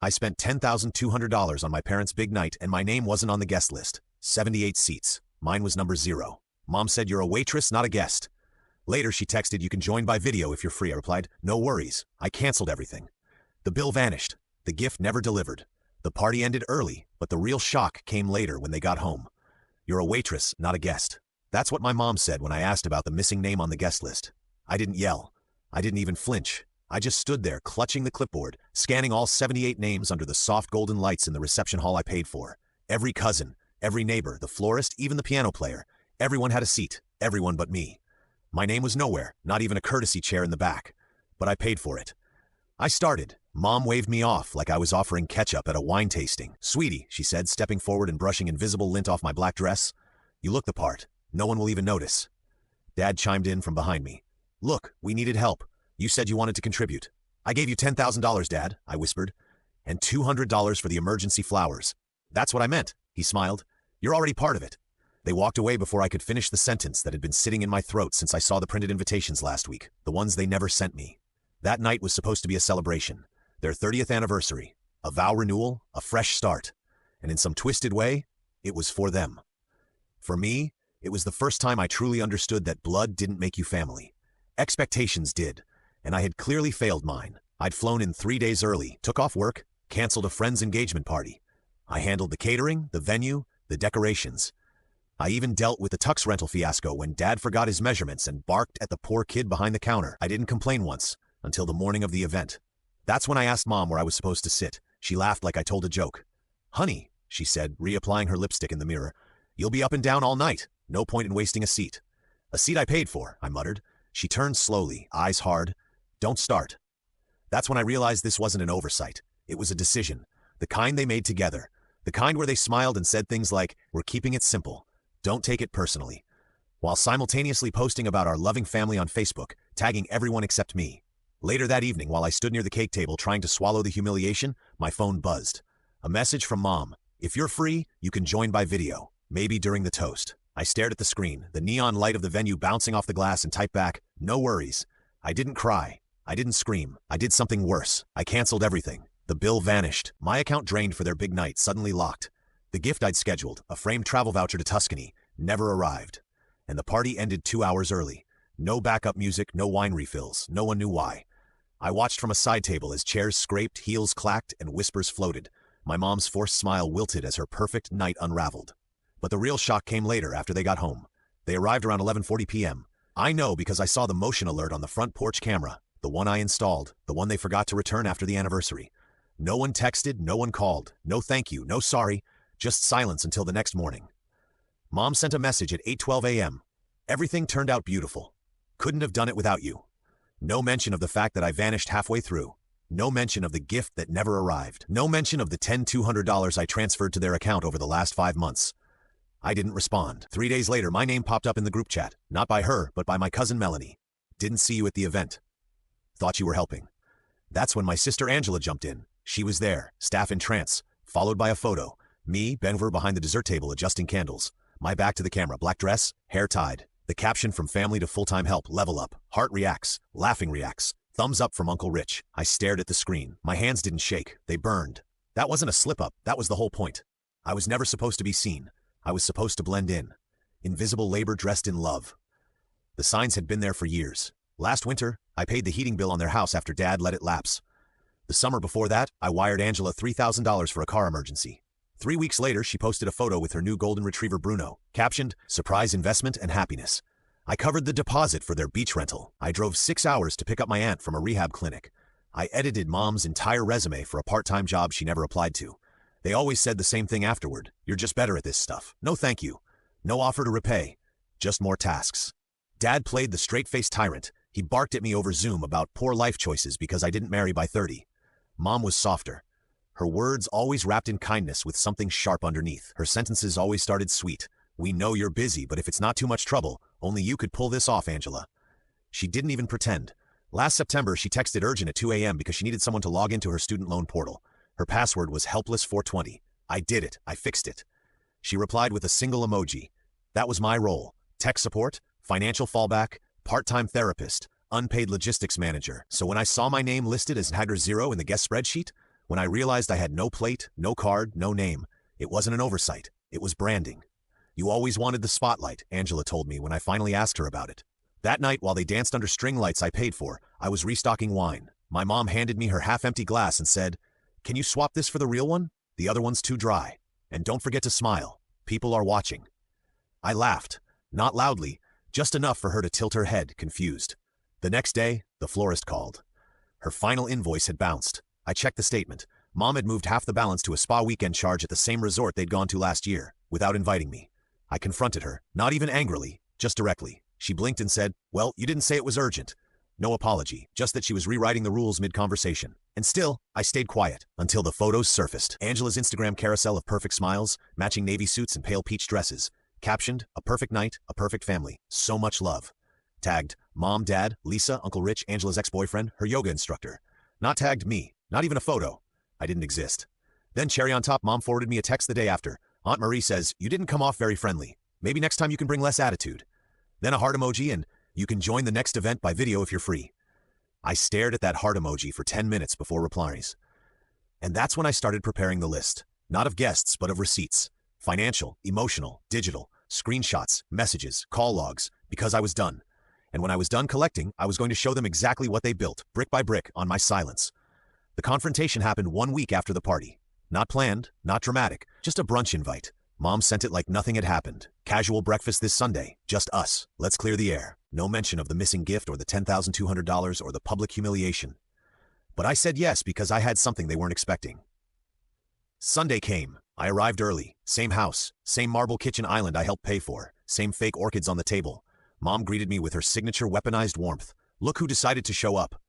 I spent $10,200 on my parents' big night and my name wasn't on the guest list. 78 seats. Mine was number 0. Mom said, "You're a waitress, not a guest." Later, she texted, "You can join by video if you're free." I replied, "No worries." I canceled everything. The bill vanished. The gift never delivered. The party ended early, but the real shock came later when they got home. "You're a waitress, not a guest." That's what my mom said when I asked about the missing name on the guest list. I didn't yell. I didn't even flinch. I just stood there clutching the clipboard, scanning all 78 names under the soft golden lights in the reception hall I paid for. Every cousin, every neighbor, the florist, even the piano player. Everyone had a seat, everyone but me. My name was nowhere, not even a courtesy chair in the back. But I paid for it. I started. Mom waved me off like I was offering ketchup at a wine tasting. "Sweetie," she said, stepping forward and brushing invisible lint off my black dress. "You look the part. No one will even notice." Dad chimed in from behind me. "Look, we needed help. You said you wanted to contribute." "I gave you $10,000, Dad," I whispered. "And $200 for the emergency flowers." "That's what I meant," he smiled. "You're already part of it." They walked away before I could finish the sentence that had been sitting in my throat since I saw the printed invitations last week, the ones they never sent me. That night was supposed to be a celebration, their 30th anniversary, a vow renewal, a fresh start. And in some twisted way, it was for them. For me, it was the first time I truly understood that blood didn't make you family. Expectations did, and I had clearly failed mine. I'd flown in 3 days early, took off work, canceled a friend's engagement party. I handled the catering, the venue, the decorations. I even dealt with the tux rental fiasco when Dad forgot his measurements and barked at the poor kid behind the counter. I didn't complain once, until the morning of the event. That's when I asked Mom where I was supposed to sit. She laughed like I told a joke. "Honey," she said, reapplying her lipstick in the mirror, "you'll be up and down all night. No point in wasting a seat." "A seat I paid for," I muttered. She turned slowly, eyes hard. "Don't start." That's when I realized this wasn't an oversight. It was a decision. The kind they made together. The kind where they smiled and said things like, "We're keeping it simple. Don't take it personally," while simultaneously posting about our loving family on Facebook, tagging everyone except me. Later that evening, while I stood near the cake table trying to swallow the humiliation, my phone buzzed. A message from Mom. "If you're free, you can join by video, maybe during the toast." I stared at the screen, the neon light of the venue bouncing off the glass, and typed back, "No worries." I didn't cry. I didn't scream. I did something worse. I canceled everything. The bill vanished. My account drained for their big night, suddenly locked. The gift I'd scheduled, a framed travel voucher to Tuscany, never arrived. And the party ended 2 hours early. No backup music, no wine refills. No one knew why. I watched from a side table as chairs scraped, heels clacked, and whispers floated. My mom's forced smile wilted as her perfect night unraveled. But the real shock came later, after they got home. They arrived around 11:40 p.m. I know because I saw the motion alert on the front porch camera, the one I installed, the one they forgot to return after the anniversary. No one texted, no one called, no thank you, no sorry, just silence until the next morning. Mom sent a message at 8:12 a.m. "Everything turned out beautiful. Couldn't have done it without you." No mention of the fact that I vanished halfway through. No mention of the gift that never arrived. No mention of the $10,200 I transferred to their account over the last 5 months. I didn't respond. 3 days later, my name popped up in the group chat. Not by her, but by my cousin Melanie. "Didn't see you at the event. Thought you were helping." That's when my sister Angela jumped in. She was there, staff in trance, followed by a photo. Me, bent over behind the dessert table adjusting candles. My back to the camera, black dress, hair tied. The caption, "From family to full-time help, level up." Heart reacts, laughing reacts. Thumbs up from Uncle Rich. I stared at the screen. My hands didn't shake. They burned. That wasn't a slip-up. That was the whole point. I was never supposed to be seen. I was supposed to blend in. Invisible labor dressed in love. The signs had been there for years. Last winter, I paid the heating bill on their house after Dad let it lapse. The summer before that, I wired Angela $3,000 for a car emergency. 3 weeks later, she posted a photo with her new golden retriever Bruno, captioned, "Surprise investment and happiness." I covered the deposit for their beach rental. I drove 6 hours to pick up my aunt from a rehab clinic. I edited Mom's entire resume for a part-time job she never applied to. They always said the same thing afterward. "You're just better at this stuff." No thank you. No offer to repay. Just more tasks. Dad played the straight-faced tyrant. He barked at me over Zoom about poor life choices because I didn't marry by 30. Mom was softer. Her words always wrapped in kindness with something sharp underneath. Her sentences always started sweet. "We know you're busy, but if it's not too much trouble, only you could pull this off, Angela." She didn't even pretend. Last September, she texted urgent at 2 a.m. because she needed someone to log into her student loan portal. Her password was helpless420. I did it. I fixed it. She replied with a single emoji. That was my role. Tech support, financial fallback, part-time therapist, unpaid logistics manager. So when I saw my name listed as Hager 0 in the guest spreadsheet, When I realized I had no plate, no card, no name, it wasn't an oversight. It was branding. You always wanted the spotlight, Angela told me when I finally asked her about it. That night, while they danced under string lights I paid for, I was restocking wine. My mom handed me her half-empty glass and said, "Can you swap this for the real one? The other one's too dry. And don't forget to smile. People are watching." I laughed. Not loudly, just enough for her to tilt her head, confused. The next day, the florist called. Her final invoice had bounced. I checked the statement. Mom had moved half the balance to a spa weekend charge at the same resort they'd gone to last year, without inviting me. I confronted her, not even angrily, just directly. She blinked and said, "Well, you didn't say it was urgent." No apology, just that she was rewriting the rules mid-conversation. And still, I stayed quiet, until the photos surfaced. Angela's Instagram carousel of perfect smiles, matching navy suits and pale peach dresses. Captioned, "A perfect night, a perfect family, so much love." Tagged, Mom, Dad, Lisa, Uncle Rich, Angela's ex-boyfriend, her yoga instructor. Not tagged me, not even a photo. I didn't exist. Then cherry on top, Mom forwarded me a text the day after. "Aunt Marie says, you didn't come off very friendly. Maybe next time you can bring less attitude." Then a heart emoji and, "You can join the next event by video if you're free." I stared at that heart emoji for 10 minutes before replies. And that's when I started preparing the list. Not of guests, but of receipts. Financial, emotional, digital, screenshots, messages, call logs, because I was done. And when I was done collecting, I was going to show them exactly what they built, brick by brick, on my silence. The confrontation happened 1 week after the party. Not planned, not dramatic, just a brunch invite. Mom sent it like nothing had happened. Casual breakfast this Sunday, just us. Let's clear the air. No mention of the missing gift or the $10,200 or the public humiliation. But I said yes because I had something they weren't expecting. Sunday came. I arrived early. Same house, same marble kitchen island I helped pay for, same fake orchids on the table. Mom greeted me with her signature weaponized warmth. Look who decided to show up.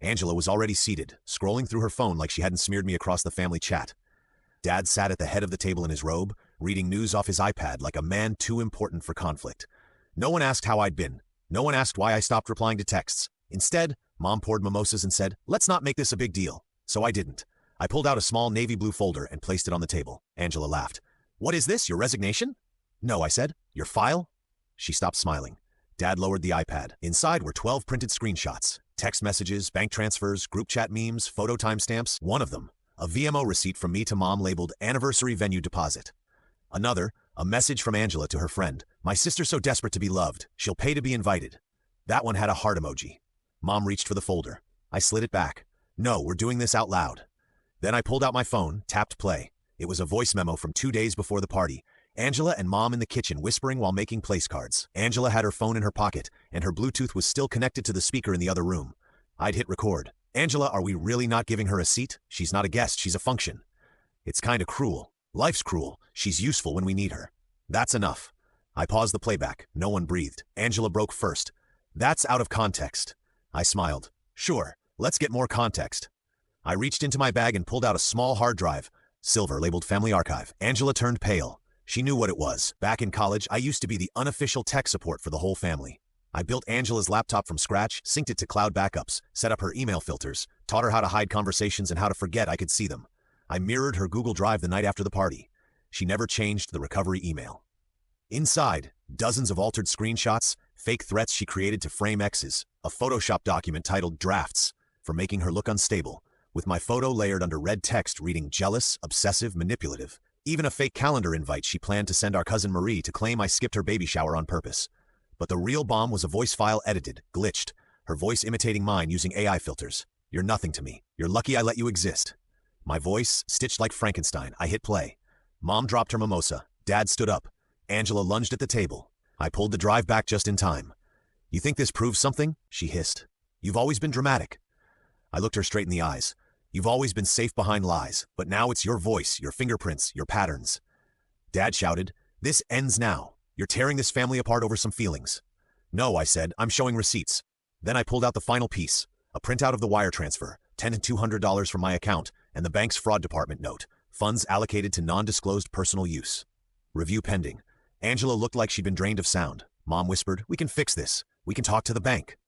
Angela was already seated, scrolling through her phone like she hadn't smeared me across the family chat. Dad sat at the head of the table in his robe, reading news off his iPad like a man too important for conflict. No one asked how I'd been. No one asked why I stopped replying to texts. Instead, Mom poured mimosas and said, "Let's not make this a big deal." So I didn't. I pulled out a small navy blue folder and placed it on the table. Angela laughed. "What is this, your resignation?" "No," I said. "Your file?" She stopped smiling. Dad lowered the iPad. Inside were 12 printed screenshots. Text messages, bank transfers, group chat memes, photo timestamps. One of them, a VMO receipt from me to Mom labeled Anniversary Venue Deposit. Another, a message from Angela to her friend. "My sister's so desperate to be loved, she'll pay to be invited." That one had a heart emoji. Mom reached for the folder. I slid it back. "No, we're doing this out loud." Then I pulled out my phone, tapped play. It was a voice memo from 2 days before the party. Angela and Mom in the kitchen whispering while making place cards. Angela had her phone in her pocket, and her Bluetooth was still connected to the speaker in the other room. I'd hit record. "Angela, are we really not giving her a seat? She's not a guest, she's a function. It's kinda cruel. Life's cruel. She's useful when we need her." "That's enough." I paused the playback. No one breathed. Angela broke first. "That's out of context." I smiled. "Sure, let's get more context." I reached into my bag and pulled out a small hard drive. Silver, labeled Family Archive. Angela turned pale. She knew what it was. Back in college, I used to be the unofficial tech support for the whole family. I built Angela's laptop from scratch, synced it to cloud backups, set up her email filters, taught her how to hide conversations and how to forget I could see them. I mirrored her Google Drive the night after the party. She never changed the recovery email. Inside, dozens of altered screenshots, fake threats she created to frame exes, a Photoshop document titled Drafts for making her look unstable, with my photo layered under red text reading jealous, obsessive, manipulative. Even a fake calendar invite she planned to send our cousin Marie to claim I skipped her baby shower on purpose. But the real bomb was a voice file edited, glitched, her voice imitating mine using AI filters. "You're nothing to me. You're lucky I let you exist." My voice, stitched like Frankenstein. I hit play. Mom dropped her mimosa. Dad stood up. Angela lunged at the table. I pulled the drive back just in time. "You think this proves something?" she hissed. "You've always been dramatic." I looked her straight in the eyes. "You've always been safe behind lies, but now it's your voice, your fingerprints, your patterns." Dad shouted, "This ends now. You're tearing this family apart over some feelings." "No," I said, "I'm showing receipts." Then I pulled out the final piece, a printout of the wire transfer, $10,200 from my account, and the bank's fraud department note, funds allocated to non-disclosed personal use. Review pending. Angela looked like she'd been drained of sound. Mom whispered, "We can fix this. We can talk to the bank."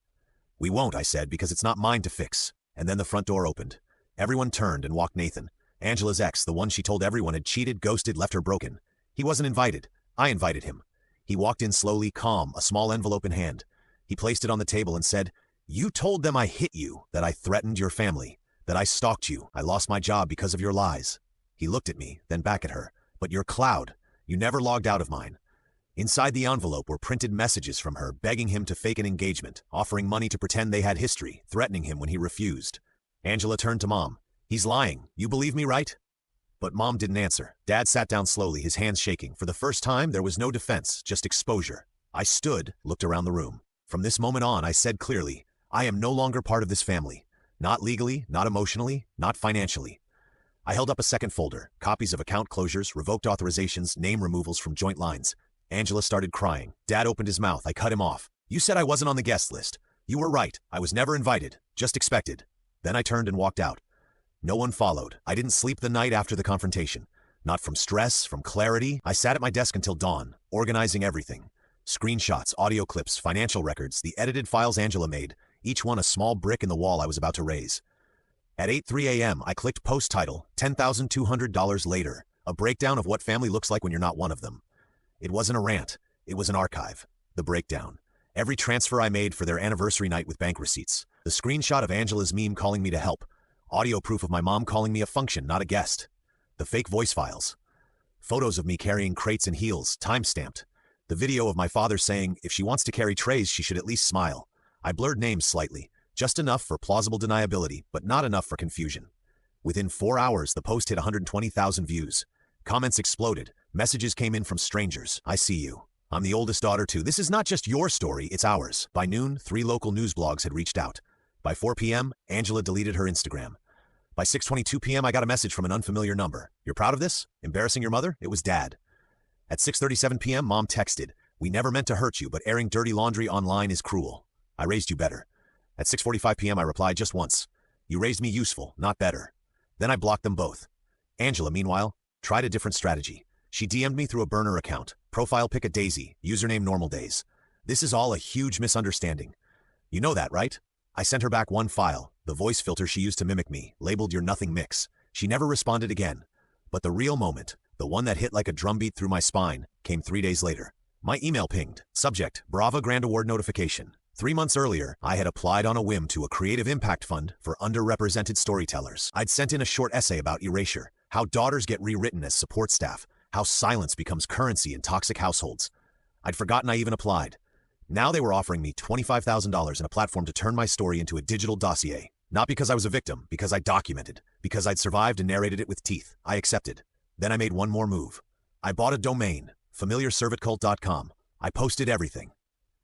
"We won't," I said, "because it's not mine to fix." And then the front door opened. Everyone turned and walked Nathan, Angela's ex, the one she told everyone had cheated, ghosted, left her broken. He wasn't invited. I invited him. He walked in slowly, calm, a small envelope in hand. He placed it on the table and said, "You told them I hit you, that I threatened your family. That I stalked you. I lost my job because of your lies. He looked at me, then back at her. But your cloud. You never logged out of mine. Inside the envelope were printed messages from her, begging him to fake an engagement, offering money to pretend they had history, threatening him when he refused. Angela turned to Mom. He's lying. You believe me, right? But Mom didn't answer. Dad sat down slowly, his hands shaking. For the first time, there was no defense, just exposure. I stood, looked around the room. From this moment on, I said clearly, I am no longer part of this family. Not legally, not emotionally, not financially. I held up a second folder, copies of account closures, revoked authorizations, name removals from joint lines. Angela started crying. Dad opened his mouth. I cut him off. You said I wasn't on the guest list. You were right. I was never invited, just expected. Then I turned and walked out. No one followed. I didn't sleep the night after the confrontation. Not from stress, from clarity. I sat at my desk until dawn, organizing everything. Screenshots, audio clips, financial records, the edited files Angela made, each one a small brick in the wall I was about to raise. At 8:03 a.m., I clicked post title, $10,200 later, a breakdown of what family looks like when you're not one of them. It wasn't a rant. It was an archive. The breakdown. Every transfer I made for their anniversary night with bank receipts. The screenshot of Angela's meme calling me to help. Audio proof of my mom calling me a function, not a guest. The fake voice files. Photos of me carrying crates and heels, time-stamped. The video of my father saying, if she wants to carry trays, she should at least smile. I blurred names slightly, just enough for plausible deniability, but not enough for confusion. Within 4 hours, the post hit 120,000 views. Comments exploded. Messages came in from strangers. I see you. I'm the oldest daughter too. This is not just your story, it's ours. By noon, 3 local news blogs had reached out. By 4 p.m., Angela deleted her Instagram. By 6:22 p.m., I got a message from an unfamiliar number. You're proud of this? Embarrassing your mother? It was Dad. At 6:37 p.m., Mom texted, we never meant to hurt you, but airing dirty laundry online is cruel. I raised you better. At 6:45 p.m., I replied just once. You raised me useful, not better. Then I blocked them both. Angela, meanwhile, tried a different strategy. She DM'd me through a burner account. Profile pic at Daisy, username normal days. This is all a huge misunderstanding. You know that, right? I sent her back one file, the voice filter she used to mimic me, labeled your nothing mix. She never responded again. But the real moment, the one that hit like a drumbeat through my spine, came 3 days later. My email pinged. Subject, Brava Grand Award notification. 3 months earlier, I had applied on a whim to a creative impact fund for underrepresented storytellers. I'd sent in a short essay about erasure, how daughters get rewritten as support staff, how silence becomes currency in toxic households. I'd forgotten I even applied. Now they were offering me $25,000 and a platform to turn my story into a digital dossier. Not because I was a victim, because I documented, because I'd survived and narrated it with teeth. I accepted. Then I made one more move. I bought a domain, familiarservantcult.com. I posted everything.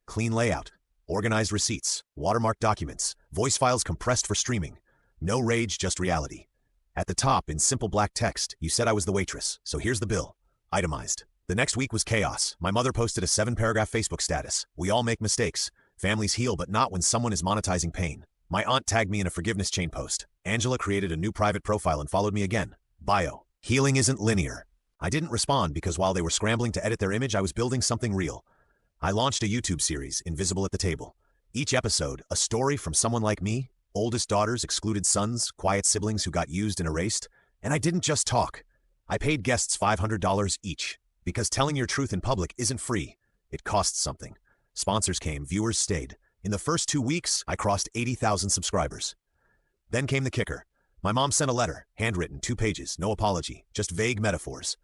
Clean layout, organized receipts, watermarked documents, voice files compressed for streaming. No rage, just reality. At the top, in simple black text, you said I was the waitress, so here's the bill. Itemized. The next week was chaos. My mother posted a 7-paragraph Facebook status. We all make mistakes. Families heal, but not when someone is monetizing pain. My aunt tagged me in a forgiveness chain post. Angela created a new private profile and followed me again. Bio. Healing isn't linear. I didn't respond because while they were scrambling to edit their image, I was building something real. I launched a YouTube series, Invisible at the Table. Each episode, a story from someone like me, oldest daughters, excluded sons, quiet siblings who got used and erased. And I didn't just talk. I paid guests $500 each. Because telling your truth in public isn't free. It costs something. Sponsors came, viewers stayed. In the first 2 weeks, I crossed 80,000 subscribers. Then came the kicker. My mom sent a letter, handwritten, 2 pages, no apology, just vague metaphors.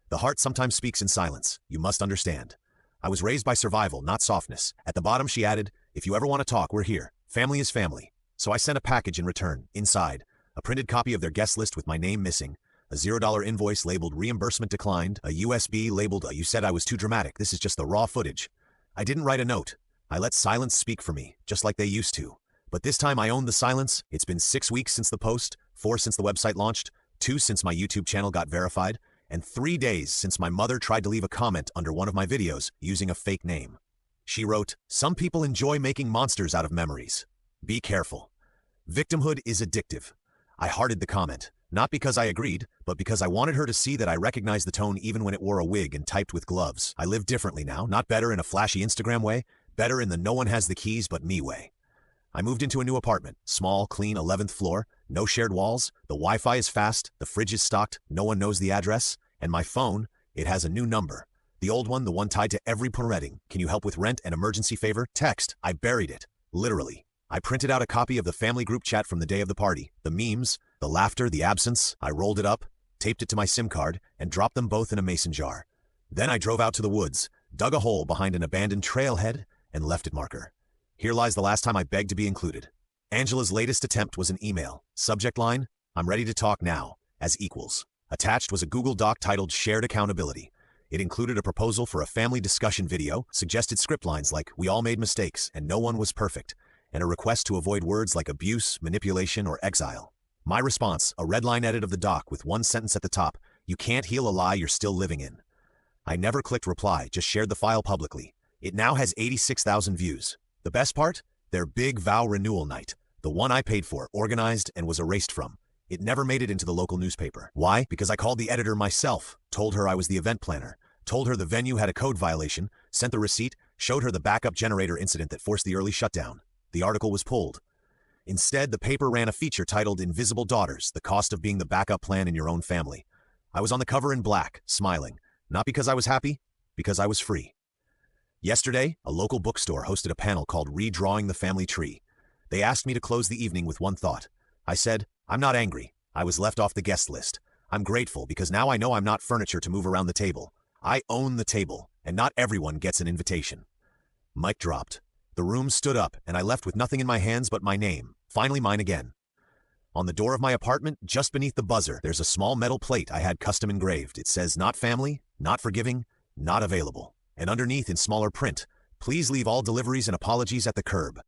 The heart sometimes speaks in silence. You must understand. I was raised by survival, not softness. At the bottom, she added, if you ever want to talk, we're here. Family is family. So I sent a package in return. Inside, a printed copy of their guest list with my name missing, a $0 invoice labeled reimbursement declined, a USB labeled you said I was too dramatic, this is just the raw footage. I didn't write a note. I let silence speak for me, just like they used to. But this time I owned the silence. It's been 6 weeks since the post, 4 since the website launched, 2 since my YouTube channel got verified, and 3 days since my mother tried to leave a comment under one of my videos using a fake name. She wrote, some people enjoy making monsters out of memories. Be careful. Victimhood is addictive. I hearted the comment. Not because I agreed, but because I wanted her to see that I recognized the tone even when it wore a wig and typed with gloves. I live differently now, not better in a flashy Instagram way, better in the no one has the keys but me way. I moved into a new apartment, small, clean, 11th floor, no shared walls, the Wi-Fi is fast, the fridge is stocked, no one knows the address, and my phone, it has a new number. The old one, the one tied to every wedding. Can you help with rent and emergency favor? Text. I buried it. Literally. I printed out a copy of the family group chat from the day of the party. The memes, the laughter, the absence. I rolled it up, taped it to my SIM card, and dropped them both in a mason jar. Then I drove out to the woods, dug a hole behind an abandoned trailhead, and left it marker. Here lies the last time I begged to be included. Angela's latest attempt was an email. Subject line, "I'm ready to talk now," as equals. Attached was a Google Doc titled Shared Accountability. It included a proposal for a family discussion video, suggested script lines like, "We all made mistakes, and no one was perfect," and a request to avoid words like abuse, manipulation, or exile. My response, a red line edit of the doc with one sentence at the top, "You can't heal a lie you're still living in." I never clicked reply, just shared the file publicly. It now has 86,000 views. The best part? Their big vow renewal night. The one I paid for, organized, and was erased from. It never made it into the local newspaper. Why? Because I called the editor myself, told her I was the event planner, told her the venue had a code violation, sent the receipt, showed her the backup generator incident that forced the early shutdown. The article was pulled. Instead, the paper ran a feature titled Invisible Daughters, the cost of being the backup plan in your own family. I was on the cover in black, smiling. Not because I was happy, because I was free. Yesterday, a local bookstore hosted a panel called Redrawing the Family Tree. They asked me to close the evening with one thought. I said, "I'm not angry. I was left off the guest list. I'm grateful because now I know I'm not furniture to move around the table. I own the table, and not everyone gets an invitation." Mic dropped. The room stood up, and I left with nothing in my hands but my name, finally mine again. On the door of my apartment, just beneath the buzzer, there's a small metal plate I had custom engraved. It says, "Not family, not forgiving, not available." And underneath in smaller print, "Please leave all deliveries and apologies at the curb."